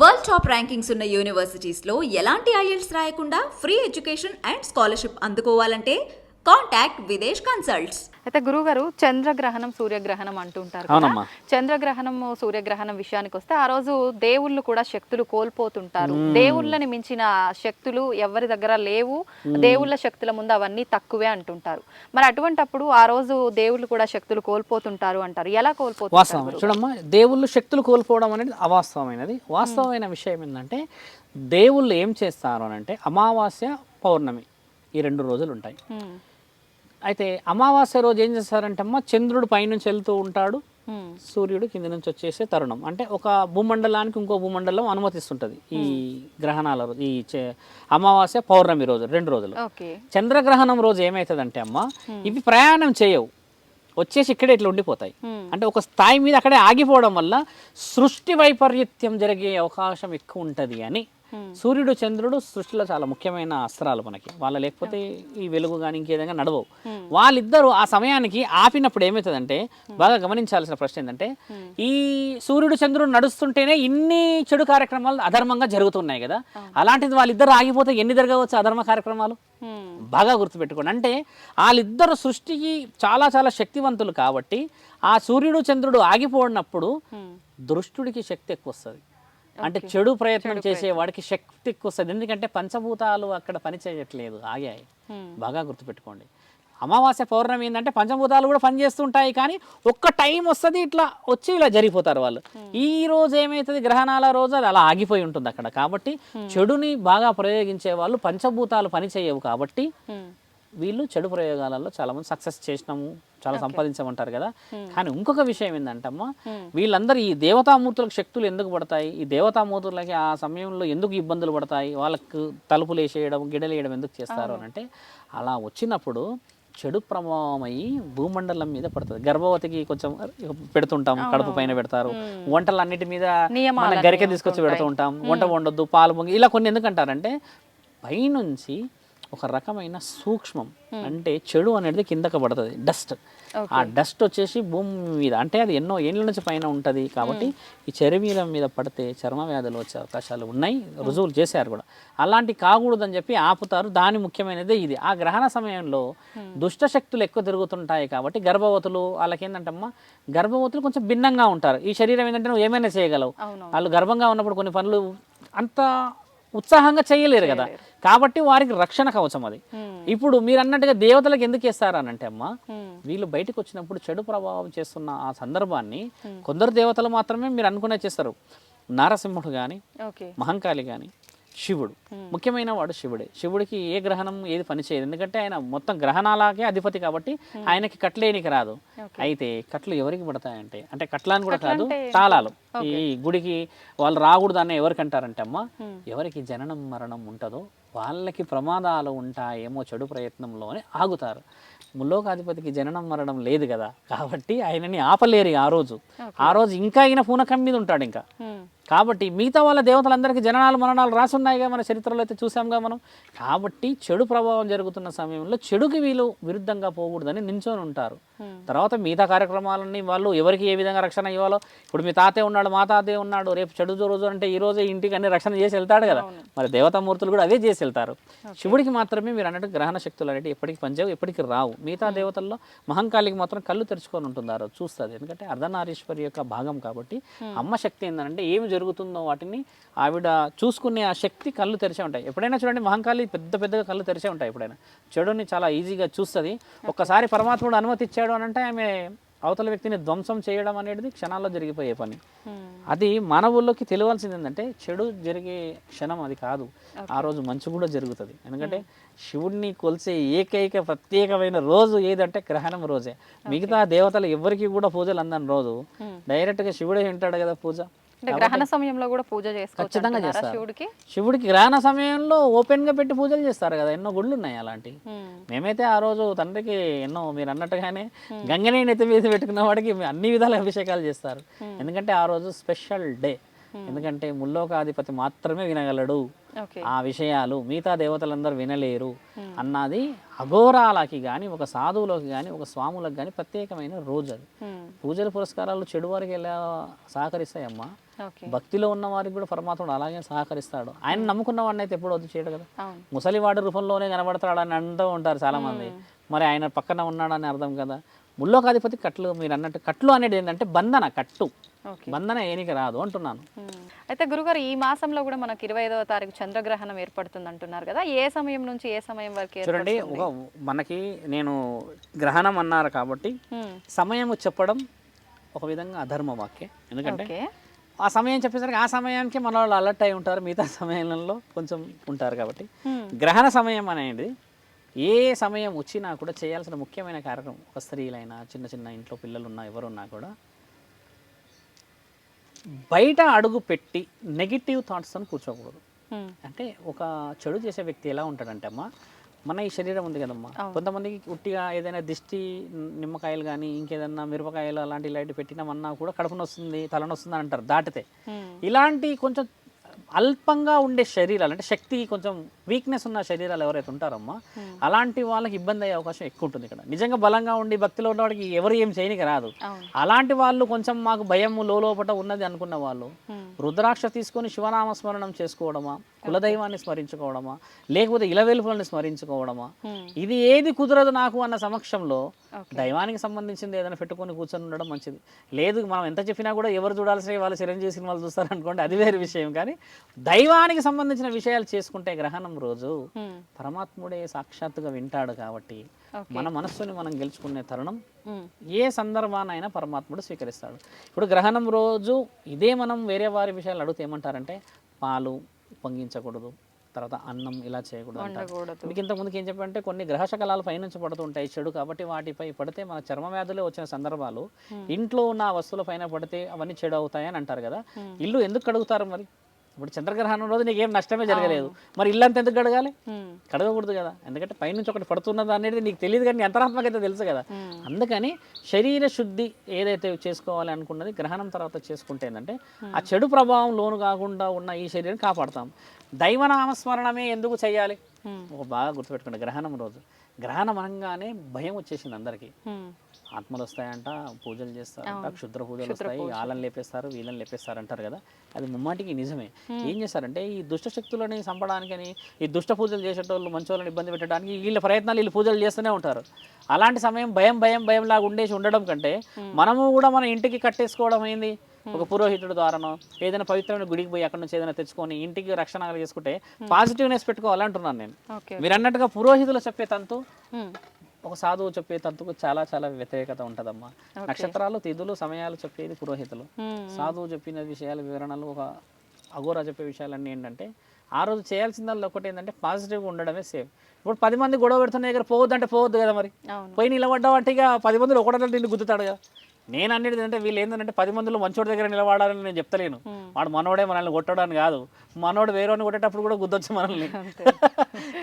World top rankings ఉన్న యూనివర్సిటీస్లో ఎలాంటి IELTS రాయకుండా ఫ్రీ ఎడ్యుకేషన్ అండ్ స్కాలర్షిప్ అందుకోవాలంటే కాంటాక్ట్ విదేశ్ కన్సల్ట్స్. అయితే గురువుగారు చంద్రగ్రహణం సూర్యగ్రహణం అంటుంటారు కదా. చంద్రగ్రహణం సూర్యగ్రహణం విషయానికి వస్తే ఆ రోజు దేవుళ్ళు కూడా శక్తులు కోల్పోతుంటారు. దేవుళ్ళని మించిన శక్తులు ఎవరి దగ్గర లేవు, దేవుళ్ళ శక్తుల ముందు అవన్నీ తక్కువే అంటుంటారు. మరి అటువంటప్పుడు ఆ రోజు దేవుళ్ళు కూడా శక్తులు కోల్పోతుంటారు అంటారు. ఎలా కోల్పోతుంటారు? చూడమ్మా, దేవుళ్ళు శక్తులు కోల్పోవడం అనేది అవాస్తవమైనది. వాస్తవమైన విషయం ఏంటంటే దేవుళ్ళు ఏం చేస్తారు అని అంటే అమావాస్య పౌర్ణమి ఈ 2 రోజులు ఉంటాయి. అయితే అమావాస్య రోజు ఏం చేస్తారంటే అమ్మ, చంద్రుడు పైనుంచి వెళ్తూ ఉంటాడు, సూర్యుడు కింద నుంచి వచ్చేసే తరుణం. అంటే ఒక భూమండలానికి ఇంకో భూమండలం అనుమతిస్తుంటది ఈ గ్రహణాల రోజు, ఈ అమావాస్య పౌర్ణమి రోజు 2 రోజులు. చంద్రగ్రహణం రోజు ఏమవుతుందంటే అమ్మ, ఇవి ప్రయాణం చేయవు, వచ్చేసి ఇక్కడే ఇట్లా ఉండిపోతాయి. అంటే ఒక స్థాయి మీద అక్కడే ఆగిపోవడం వల్ల సృష్టి వైపరీత్యం జరిగే అవకాశం ఎక్కువ ఉంటుంది అని. సూర్యుడు చంద్రుడు సృష్టిలో చాలా ముఖ్యమైన అస్త్రాలు మనకి. వాళ్ళ లేకపోతే ఈ వెలుగు కానీ ఇంకేదైనా నడవవు. వాళ్ళిద్దరూ ఆ సమయానికి ఆపినప్పుడు ఏమవుతుందంటే, బాగా గమనించాల్సిన ప్రశ్న ఏంటంటే, ఈ సూర్యుడు చంద్రుడు నడుస్తుంటేనే ఇన్ని చెడు కార్యక్రమాలు అధర్మంగా జరుగుతున్నాయి కదా. అలాంటిది వాళ్ళిద్దరు ఆగిపోతే ఎన్ని జరగవచ్చు అధర్మ కార్యక్రమాలు? బాగా గుర్తుపెట్టుకోండి. అంటే వాళ్ళిద్దరు సృష్టికి చాలా చాలా శక్తివంతులు కాబట్టి ఆ సూర్యుడు చంద్రుడు ఆగిపోయినప్పుడు దుష్టుడికి శక్తి ఎక్కువ వస్తుంది. అంటే చెడు ప్రయత్నం చేసేవాడికి శక్తి ఎక్కువ వస్తుంది. ఎందుకంటే పంచభూతాలు అక్కడ పని చేయట్లేదు, ఆగాయి. బాగా గుర్తుపెట్టుకోండి. అమావాస్య పౌర్ణమి ఏంటంటే పంచభూతాలు కూడా పనిచేస్తుంటాయి, కానీ ఒక్క టైం వస్తుంది ఇట్లా వచ్చి ఇలా జరిగిపోతారు వాళ్ళు. ఈ రోజు ఏమవుతుంది, గ్రహణాల రోజు అది అలా ఆగిపోయి ఉంటుంది అక్కడ. కాబట్టి చెడుని బాగా ప్రయోగించే వాళ్ళు పంచభూతాలు పని చేయవు కాబట్టి వీళ్ళు చెడు ప్రయోగాలలో చాలా మంది సక్సెస్ చేసినాము, చాలా సంపాదించమంటారు కదా. కానీ ఇంకొక విషయం ఏంటంటే అమ్మ, వీళ్ళందరూ ఈ దేవతామూర్తులకు శక్తులు ఎందుకు పడతాయి, ఈ దేవతామూర్తులకి ఆ సమయంలో ఎందుకు ఇబ్బందులు పడతాయి, వాళ్ళకు తలుపులు వేసేయడం గిడలేయడం ఎందుకు చేస్తారు అని అంటే, అలా వచ్చినప్పుడు చెడు ప్రభావం అయ్యి భూమండలం మీద పడుతుంది. గర్భవతికి కొంచెం పెడుతుంటాం, కడుపు పైన పెడతారు. వంటలు అన్నిటి మీద మన గరికె తీసుకొచ్చి పెడుతూ ఉంటాం, వంట వండొద్దు, పాలు పొంగి, ఇలా కొన్ని ఎందుకంటారంటే పైనుంచి ఒక రకమైన సూక్ష్మం అంటే చెడు అనేది కిందకు పడుతుంది, డస్ట్. ఆ డస్ట్ వచ్చేసి భూమి మీద, అంటే అది ఎన్నో ఏళ్ళ నుంచి పైన ఉంటుంది కాబట్టి ఈ చర్మీలం మీద పడితే చర్మ వ్యాధులు వచ్చే అవకాశాలు ఉన్నాయి, రుజువులు చేశారు కూడా. అలాంటి కాకూడదని చెప్పి ఆపుతారు. దాని ముఖ్యమైనదే ఇది. ఆ గ్రహణ సమయంలో దుష్ట శక్తులు ఎక్కువ తిరుగుతుంటాయి కాబట్టి గర్భవతులు వాళ్ళకి ఏంటంటమ్మా, గర్భవతులు కొంచెం భిన్నంగా ఉంటారు. ఈ శరీరం ఏంటంటే నువ్వు ఏమైనా చేయగలవు, వాళ్ళు గర్భంగా ఉన్నప్పుడు కొన్ని పనులు అంత ఉత్సాహంగా చేయలేరు కదా. కాబట్టి వారికి రక్షణ కవచం అది. ఇప్పుడు మీరు అన్నట్టుగా దేవతలకు ఎందుకు వేస్తారు అని అంటే అమ్మ, వీళ్ళు బయటకు వచ్చినప్పుడు చెడు ప్రభావం చేస్తున్న ఆ సందర్భాన్ని కొందరు దేవతలు మాత్రమే మీరు అనుకునే చేస్తారు. నారసింహుడు కానీ, మహంకాళి కానీ, శివుడు ముఖ్యమైన వాడు శివుడే. శివుడికి ఏ గ్రహణం ఏది పనిచేయదు, ఎందుకంటే ఆయన మొత్తం గ్రహణాలకే అధిపతి కాబట్టి ఆయనకి కట్లేనికి రాదు. అయితే కట్లు ఎవరికి పడతాయంటే, అంటే కట్లాని కూడా కాదు, తాళాలు. ఈ గుడికి వాళ్ళు రాకూడదు అన్న ఎవరికి అంటారంటే అమ్మ, ఎవరికి జననం మరణం ఉంటుందో వాళ్ళకి ప్రమాదాలు ఉంటాయేమో చెడు ప్రయత్నంలోనే ఆగుతారు. ముల్లోకాధిపతికి జననం మరణం లేదు కదా, కాబట్టి ఆయనని ఆపలేరు ఆ రోజు ఇంకా ఆయన పూనకం మీద ఉంటాడు ఇంకా. కాబట్టి మిగతా వాళ్ళ దేవతలందరికీ జననాలు మరణాలు రాసున్నాయిగా, మన చరిత్రలో అయితే చూసాంగా మనం. కాబట్టి చెడు ప్రభావం జరుగుతున్న సమయంలో చెడుకి వీళ్ళు విరుద్ధంగా పోకూడదని నించొని ఉంటారు. తర్వాత మిగతా కార్యక్రమాలన్నీ వాళ్ళు ఎవరికి ఏ విధంగా రక్షణ ఇవ్వాలో, ఇప్పుడు మీ తాతయ్య ఉన్నాడు, మా తాతయ్య ఉన్నాడు, రేపు చెడు రోజు అంటే ఈ రోజే ఇంటికి అన్ని రక్షణ చేసి వెళ్తాడు కదా. మరి దేవతామూర్తులు కూడా అదే చేసి వెళ్తారు. శివుడికి మాత్రమే మీరు అన్నట్టు గ్రహణ శక్తులు అనేవి ఎప్పటికి పనిచేయవు, ఎప్పటికి రావు. మిగతా దేవతల్లో మహంకాళికి మాత్రం కళ్ళు తెరుచుకొని ఉంటుంది, ఆ రోజు చూస్తుంది. ఎందుకంటే అర్ధనారీశ్వరి యొక్క భాగం కాబట్టి. అమ్మ శక్తి ఏంటంటే ఏమి జరుగుతుందో వాటిని ఆవిడ చూసుకునే ఆ శక్తి కళ్ళు తెరిచే ఉంటాయి. ఎప్పుడైనా చూడండి, మహంకాళి పెద్దగా కళ్ళు తెరిచే ఉంటాయి. ఎప్పుడైనా చెడుని చాలా ఈజీగా చూస్తుంది. ఒక్కసారి పరమాత్ముడు అనుమతి ఇచ్చాడు అని అంటే ఆమె అవతల వ్యక్తిని ధ్వంసం చేయడం అనేది క్షణాల్లో జరిగిపోయే పని. అది మానవుల్లోకి తెలియాల్సింది ఏంటంటే, చెడు జరిగే క్షణం అది కాదు, ఆ రోజు మంచి కూడా జరుగుతుంది. ఎందుకంటే శివుడిని కొలిసే ఏకైక ప్రత్యేకమైన రోజు ఏదంటే గ్రహణం రోజే. మిగతా దేవతలు ఎవరికి కూడా పూజలు అందని రోజు డైరెక్ట్గా శివుడే ఉంటాడు కదా పూజ. గ్రహణ సమయంలో కూడా పూజ ఖచ్చితంగా చేస్తారు. శివుడికి గ్రహణ సమయంలో ఓపెన్ గా పెట్టి పూజలు చేస్తారు కదా, ఎన్నో గుళ్ళు ఉన్నాయి అలాంటివి. మేమైతే ఆ రోజు తండ్రికి ఎన్నో మీరు అన్నట్టుగానే గంగని నెత్తి మీద పెట్టుకున్న వాడికి అన్ని విధాల అభిషేకాలు చేస్తారు. ఎందుకంటే ఆ రోజు స్పెషల్ డే. ఎందుకంటే ముల్లోకాధిపతి మాత్రమే వినగలడు. ఓకే. ఆ విషయాలు మిగతా దేవతలందరూ వినలేరు అన్నది అఘోరాలకి కానీ ఒక సాధువులకి కానీ ఒక స్వాములకు కానీ ప్రత్యేకమైన రోజు అది. పూజలు పురస్కారాలు చెడు వారికి ఎలా సహకరిస్తాయమ్మా, ఓకే. భక్తిలో ఉన్న వారికి కూడా పరమాత్ముడు అలాగే సహకరిస్తాడు. ఆయన నమ్ముకున్న వాడిని అయితే ఎప్పుడు వద్దు చేయడు కదా. అవును. ముసలివాడి రూపంలోనే కనబడతాడు అని అంటూ ఉంటారు చాలామంది. మరి ఆయన పక్కన ఉన్నాడని అర్థం కదా. ముల్లోకాధిపతి కట్లు, మీరు అన్నట్టు కట్లు అనేది ఏంటంటే బంధన, కట్టు ఓకే. బంధన ఏనికి రాదు అంటున్నాను. అయితే గురుగారు ఈ మాసంలో కూడా మనకు 25వ తారీఖు చంద్రగ్రహణం ఏర్పడుతుంది అంటున్నారు కదా, ఏ సమయం నుంచి ఏ సమయం వరకు చూడండి, ఒక మనకి నేను గ్రహణం అన్నారు కాబట్టి సమయం చెప్పడం ఒక విధంగా అధర్మ వాక్యం. ఎందుకంటే ఓకే. ఆ సమయం చెప్పేసరికి ఆ సమయానికి మన వాళ్ళు అలర్ట్ అయి ఉంటారు, మిగతా సమయంలో కొంచెం ఉంటారు. కాబట్టి గ్రహణ సమయం అనేది ఏ సమయం వచ్చినా కూడా చేయాల్సిన ముఖ్యమైన కార్యక్రమం, ఒక స్త్రీలైనా చిన్న చిన్న ఇంట్లో పిల్లలు ఉన్నా ఎవరున్నా కూడా బయట అడుగు పెట్టి నెగిటివ్ థాట్స్తో కూర్చోకూడదు. అంటే ఒక చెడు చేసే వ్యక్తి ఎలా ఉంటాడంటే అమ్మా, మన ఈ శరీరం ఉంది కదమ్మా, కొంతమందికి ఉట్టిగా ఏదైనా దిష్టి నిమ్మకాయలు కానీ ఇంకేదన్నా మిరపకాయలు అలాంటి ఇలాంటి పెట్టినామన్నా కూడా కడుపున వస్తుంది, తలనొస్తుంది అని అంటారు దాటితే. ఇలాంటి కొంచెం అల్పంగా ఉండే శరీరాలు, అంటే శక్తి కొంచెం వీక్నెస్ ఉన్న శరీరాలు ఎవరైతే ఉంటారమ్మా, అలాంటి వాళ్ళకి ఇబ్బంది అయ్యే అవకాశం ఎక్కువ ఉంటుంది. ఇక్కడ నిజంగా బలంగా ఉండి భక్తిలో ఉన్న వాడికి ఎవరు ఏం చేయనికి రాదు. అలాంటి వాళ్ళు కొంచెం మాకు భయం లోపట ఉన్నది అనుకున్న వాళ్ళు రుద్రాక్ష తీసుకొని శివనామస్మరణం చేసుకోవడమా, కులదైవాన్ని స్మరించుకోవడమా, లేకపోతే ఇలవెలుపులను స్మరించుకోవడమా, ఇది ఏది కుదరదు నాకు అన్న సమక్షంలో దైవానికి సంబంధించింది ఏదైనా పెట్టుకొని కూర్చొని ఉండడం మంచిది. లేదు మనం ఎంత చెప్పినా కూడా ఎవరు చూడాల్సిన వాళ్ళు చిరంజీవి సినిమాలు చూస్తారనుకోండి, అది వేరే విషయం. కానీ దైవానికి సంబంధించిన విషయాలు చేసుకుంటే గ్రహణం రోజు పరమాత్ముడే సాక్షాత్తుగా వింటాడు. కాబట్టి మన మనస్సుని మనం గెలుచుకునే తరుణం ఏ సందర్భానైనా పరమాత్ముడు స్వీకరిస్తాడు. ఇప్పుడు గ్రహణం రోజు ఇదే మనం వేరే వారి విషయాలు అడిగితే ఏమంటారంటే పాలు పొంగించకూడదు, తర్వాత అన్నం ఇలా చేయకూడదు అంటారు. మీకు ఇంతకుముందుకు ఏం చెప్పంటే కొన్ని గ్రహశకలాలు పైనుంచి పడుతుంటాయి చెడు, కాబట్టి వాటిపై పడితే మన చర్మ వ్యాధులే వచ్చిన సందర్భాలు ఇంట్లో ఉన్న వస్తువుల పైన పడితే అవన్నీ చెడు అవుతాయని అంటారు కదా. ఇల్లు ఎందుకు కడుగుతారు మరి? ఇప్పుడు చంద్రగ్రహణం రోజు నీకేం నష్టమే జరగలేదు, మరి ఇల్లంతా ఎందుకు కడగాలి? కడగకూడదు కదా, ఎందుకంటే పైనుంచి ఒకటి పడుతున్నది అనేది నీకు తెలియదు, కానీ అంతరాత్మకైతే తెలుసు కదా. అందుకని శరీర శుద్ధి ఏదైతే చేసుకోవాలి అనుకున్నది గ్రహణం తర్వాత చేసుకుంటే ఏంటంటే ఆ చెడు ప్రభావం లోను కాకుండా ఉన్న ఈ శరీరం కాపాడుతాం. దైవనామస్మరణమే ఎందుకు చేయాలి? ఒక బాగా గుర్తుపెట్టుకోండి, గ్రహణం రోజు గ్రహణం అనగానే భయం వచ్చేసింది అందరికీ. ఆత్మలు వస్తాయంట, పూజలు చేస్తారంట, క్షుద్ర పూజలు వస్తాయి, వాళ్ళని లేపేస్తారు వీళ్ళని లేపేస్తారు అంటారు కదా. అది ముమ్మాటికి నిజమే. ఏం చేస్తారంటే ఈ దుష్ట శక్తులని చంపడానికని ఈ దుష్ట పూజలు చేసేటోళ్ళు మంచోళ్ళని ఇబ్బంది పెట్టడానికి వీళ్ళ ప్రయత్నాలు వీళ్ళు పూజలు చేస్తూనే ఉంటారు. అలాంటి సమయం భయం లాగా ఉండేసి ఉండడం కంటే మనము కూడా మన ఇంటికి కట్టేసుకోవడం అయింది, ఒక పురోహితుడు ద్వారానో ఏదైనా పవిత్రమైన గుడికి పోయి అక్కడ నుంచి ఏదైనా తెచ్చుకొని ఇంటికి రక్షణ చేసుకుంటే పాజిటివ్నెస్ పెట్టుకోవాలంటున్నాను నేను. మీరు అన్నట్టుగా పురోహితులు చెప్పే తంతు ఒక సాధువు చెప్పే తంతుకు చాలా చాలా వ్యతిరేకత ఉంటుందమ్మా. నక్షత్రాలు తిథులు సమయాలు చెప్పేది పురోహితులు, సాధువు చెప్పిన విషయాల వివరణలు ఒక అఘోరా చెప్పే విషయాలన్నీ ఏంటంటే ఆ రోజు చేయాల్సిందల్లా ఒకటి ఏంటంటే పాజిటివ్గా ఉండడమే సేఫ్. ఇప్పుడు 10 మంది గొడవ పెడుతున్న దగ్గర పోవద్దు అంటే పోవద్దు కదా, మరి పోయి నిలబడ్డావంటే ఇక 10 మందిలో ఒకటే నిన్ను గుద్దుతాడు కదా. నేను అనేది అంటే వీళ్ళు ఏంటంటే 10 మందిలో మంచోడి దగ్గర నిలబడాలని నేను చెప్తలేను. వాడు మనోడే మనల్ని కొట్టడానికి కాదు, మనోడు వేరేని కొట్టేటప్పుడు కూడా గుద్దొచ్చు మనల్ని.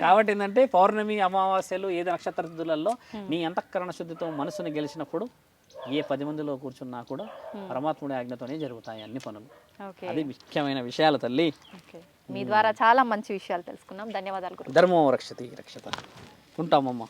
కాబట్టి ఏంటంటే పౌర్ణమి అమావాస్యలు ఏది నక్షత్ర తిథులలో నీ అంతఃకరణ శుద్ధితో మనసుని గెలిచినప్పుడు ఏ 10 మందిలో కూర్చున్నా కూడా పరమాత్ముడి ఆజ్ఞతోనే జరుగుతాయి అన్ని పనులు. అది ముఖ్యమైన విషయాలు తల్లి. మీ ద్వారా చాలా మంచి విషయాలు తెలుసుకున్నాం. ధన్యవాదాలు. ధర్మో రక్షతి రక్షత. ఉంటామమ్మా.